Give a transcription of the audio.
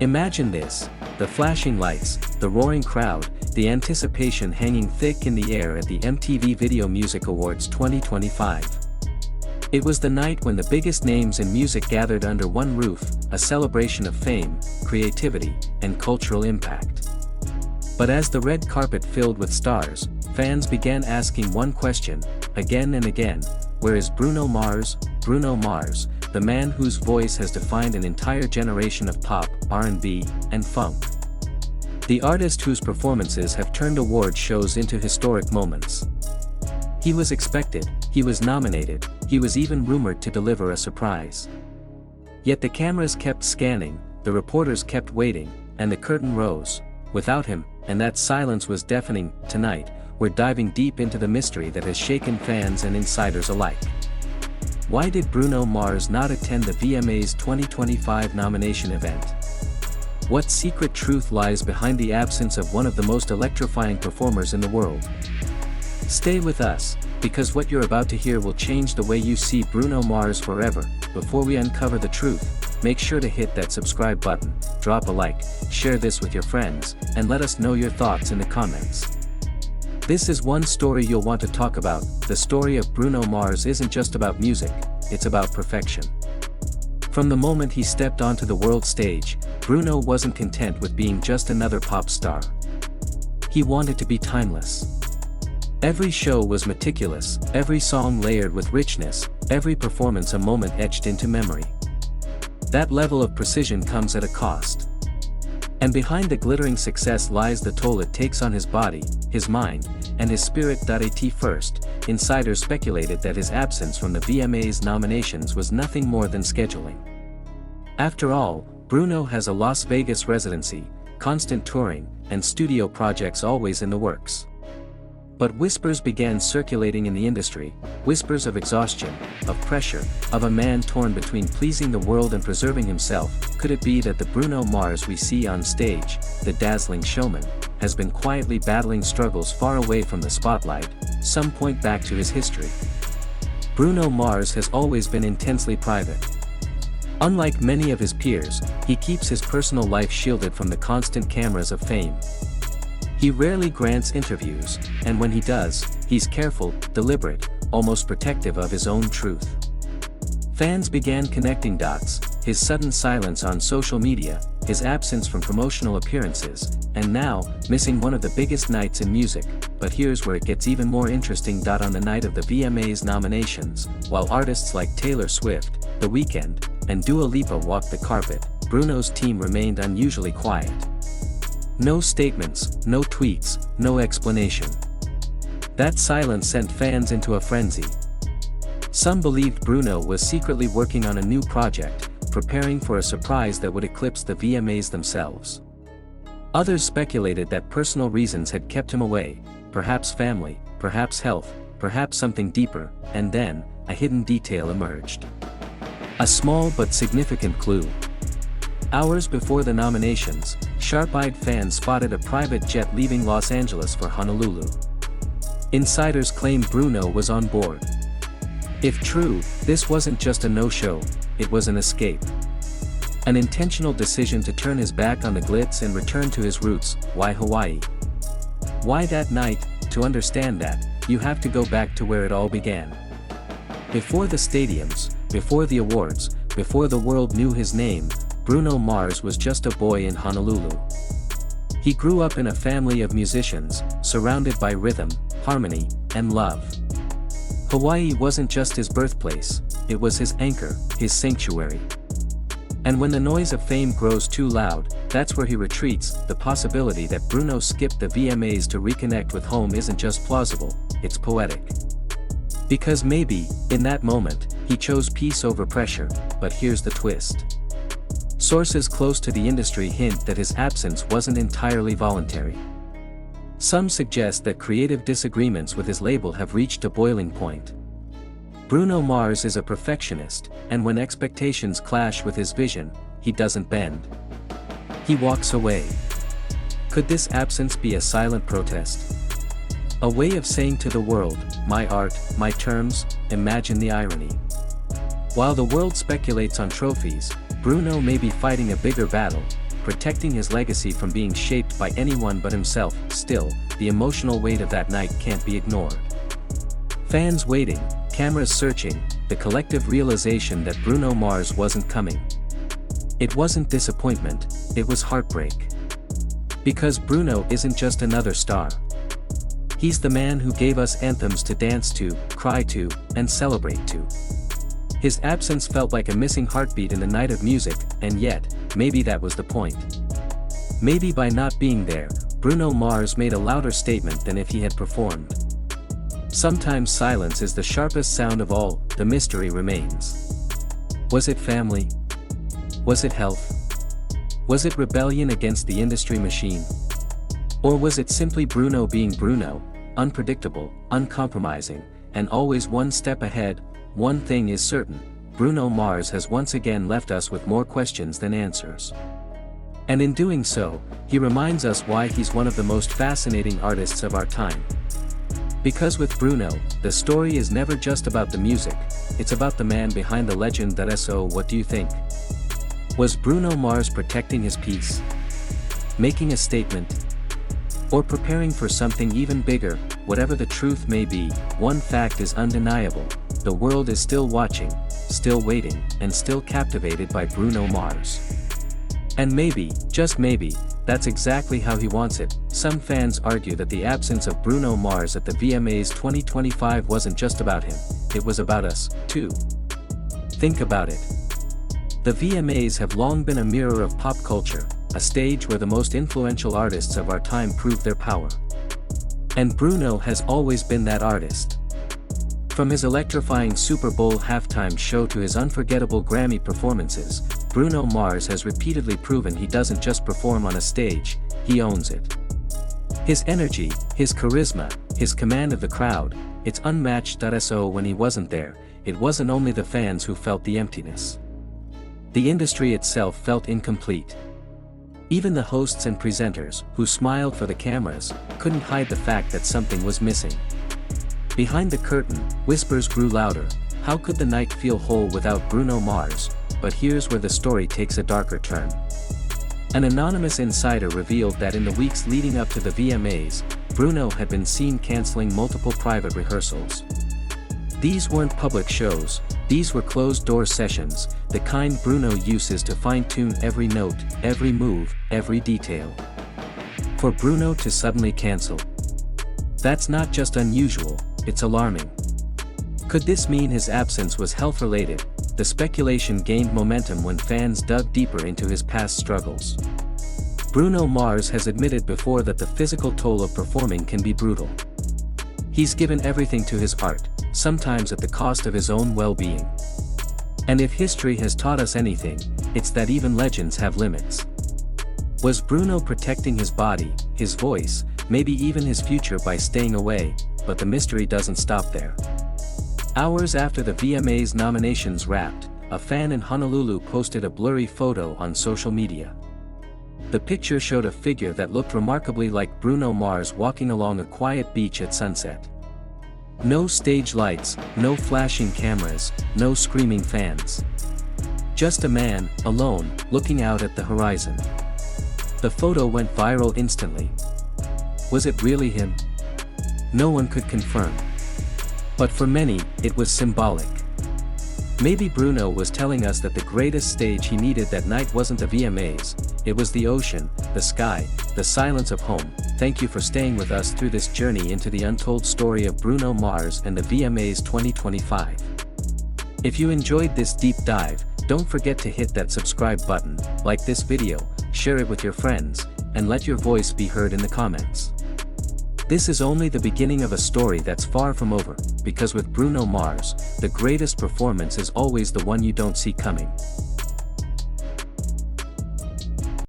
Imagine this: the flashing lights, the roaring crowd, the anticipation hanging thick in the air at the MTV Video Music Awards 2025. It was the night when the biggest names in music gathered under one roof, a celebration of fame, creativity, and cultural impact. But as the red carpet filled with stars, fans began asking one question, again and again: where is Bruno Mars? Bruno Mars, the man whose voice has defined an entire generation of pop, R&B, and funk. The artist whose performances have turned award shows into historic moments. He was expected, he was nominated, he was even rumored to deliver a surprise. Yet the cameras kept scanning, the reporters kept waiting, and the curtain rose. Without him, and that silence was deafening. Tonight, we're diving deep into the mystery that has shaken fans and insiders alike. Why did Bruno Mars not attend the VMAs 2025 nomination event? What secret truth lies behind the absence of one of the most electrifying performers in the world? Stay with us, because what you're about to hear will change the way you see Bruno Mars forever. Before we uncover the truth, make sure to hit that subscribe button, drop a like, share this with your friends, and let us know your thoughts in the comments. This is one story you'll want to talk about. The story of Bruno Mars isn't just about music, it's about perfection. From the moment he stepped onto the world stage, Bruno wasn't content with being just another pop star. He wanted to be timeless. Every show was meticulous, every song layered with richness, every performance a moment etched into memory. That level of precision comes at a cost. And behind the glittering success lies the toll it takes on his body, his mind, and his spirit. At first, insiders speculated that his absence from the VMAs nominations was nothing more than scheduling. After all, Bruno has a Las Vegas residency, constant touring, and studio projects always in the works. But whispers began circulating in the industry, whispers of exhaustion, of pressure, of a man torn between pleasing the world and preserving himself. Could it be that the Bruno Mars we see on stage, the dazzling showman, has been quietly battling struggles far away from the spotlight? Some point back to his history. Bruno Mars has always been intensely private. Unlike many of his peers, he keeps his personal life shielded from the constant cameras of fame. He rarely grants interviews, and when he does, he's careful, deliberate, almost protective of his own truth. Fans began connecting dots: his sudden silence on social media, his absence from promotional appearances, and now, missing one of the biggest nights in music. But here's where it gets even more interesting. On the night of the VMAs nominations, while artists like Taylor Swift, The Weeknd, and Dua Lipa walked the carpet, Bruno's team remained unusually quiet. No statements, no tweets, no explanation. That silence sent fans into a frenzy. Some believed Bruno was secretly working on a new project, preparing for a surprise that would eclipse the VMAs themselves. Others speculated that personal reasons had kept him away, perhaps family, perhaps health, perhaps something deeper, and then, a hidden detail emerged. A small but significant clue. Hours before the nominations, sharp-eyed fans spotted a private jet leaving Los Angeles for Honolulu. Insiders claimed Bruno was on board. If true, this wasn't just a no-show, it was an escape. An intentional decision to turn his back on the glitz and return to his roots. Why Hawaii? Why that night? To understand that, you have to go back to where it all began. Before the stadiums, before the awards, before the world knew his name, Bruno Mars was just a boy in Honolulu. He grew up in a family of musicians, surrounded by rhythm, harmony, and love. Hawaii wasn't just his birthplace, it was his anchor, his sanctuary. And when the noise of fame grows too loud, that's where he retreats. The possibility that Bruno skipped the VMAs to reconnect with home isn't just plausible, it's poetic. Because maybe, in that moment, he chose peace over pressure. But here's the twist. Sources close to the industry hint that his absence wasn't entirely voluntary. Some suggest that creative disagreements with his label have reached a boiling point. Bruno Mars is a perfectionist, and when expectations clash with his vision, he doesn't bend. He walks away. Could this absence be a silent protest? A way of saying to the world, my art, my terms? Imagine the irony. While the world speculates on trophies, Bruno may be fighting a bigger battle, protecting his legacy from being shaped by anyone but himself. Still, the emotional weight of that night can't be ignored. Fans waiting, cameras searching, the collective realization that Bruno Mars wasn't coming. It wasn't disappointment, it was heartbreak. Because Bruno isn't just another star. He's the man who gave us anthems to dance to, cry to, and celebrate to. His absence felt like a missing heartbeat in the night of music, and yet, maybe that was the point. Maybe by not being there, Bruno Mars made a louder statement than if he had performed. Sometimes silence is the sharpest sound of all, the mystery remains. Was it family? Was it health? Was it rebellion against the industry machine? Or was it simply Bruno being Bruno, unpredictable, uncompromising, and always one step ahead? One thing is certain, Bruno Mars has once again left us with more questions than answers. And in doing so, he reminds us why he's one of the most fascinating artists of our time. Because with Bruno, the story is never just about the music, it's about the man behind the legend. So what do you think? Was Bruno Mars protecting his peace? Making a statement? Or preparing for something even bigger? Whatever the truth may be, one fact is undeniable. The world is still watching, still waiting, and still captivated by Bruno Mars. And maybe, just maybe, that's exactly how he wants it. Some fans argue that the absence of Bruno Mars at the VMAs 2025 wasn't just about him, it was about us, too. Think about it. The VMAs have long been a mirror of pop culture, a stage where the most influential artists of our time prove their power. And Bruno has always been that artist. From his electrifying Super Bowl halftime show to his unforgettable Grammy performances, Bruno Mars has repeatedly proven he doesn't just perform on a stage, he owns it. His energy, his charisma, his command of the crowd, it's unmatched. So when he wasn't there, it wasn't only the fans who felt the emptiness. The industry itself felt incomplete. Even the hosts and presenters, who smiled for the cameras, couldn't hide the fact that something was missing. Behind the curtain, whispers grew louder. How could the night feel whole without Bruno Mars? But here's where the story takes a darker turn. An anonymous insider revealed that in the weeks leading up to the VMAs, Bruno had been seen canceling multiple private rehearsals. These weren't public shows, these were closed-door sessions, the kind Bruno uses to fine-tune every note, every move, every detail. For Bruno to suddenly cancel. That's not just unusual, it's alarming. Could this mean his absence was health-related? The speculation gained momentum when fans dug deeper into his past struggles. Bruno Mars has admitted before that the physical toll of performing can be brutal. He's given everything to his art, sometimes at the cost of his own well-being. And if history has taught us anything, it's that even legends have limits. Was Bruno protecting his body, his voice, maybe even his future by staying away? But the mystery doesn't stop there. Hours after the VMAs nominations wrapped, a fan in Honolulu posted a blurry photo on social media. The picture showed a figure that looked remarkably like Bruno Mars walking along a quiet beach at sunset. No stage lights, no flashing cameras, no screaming fans. Just a man, alone, looking out at the horizon. The photo went viral instantly. Was it really him? No one could confirm. But for many, it was symbolic. Maybe Bruno was telling us that the greatest stage he needed that night wasn't the VMAs, it was the ocean, the sky, the silence of home. Thank you for staying with us through this journey into the untold story of Bruno Mars and the VMAs 2025. If you enjoyed this deep dive, don't forget to hit that subscribe button, like this video, share it with your friends, and let your voice be heard in the comments. This is only the beginning of a story that's far from over, because with Bruno Mars, the greatest performance is always the one you don't see coming.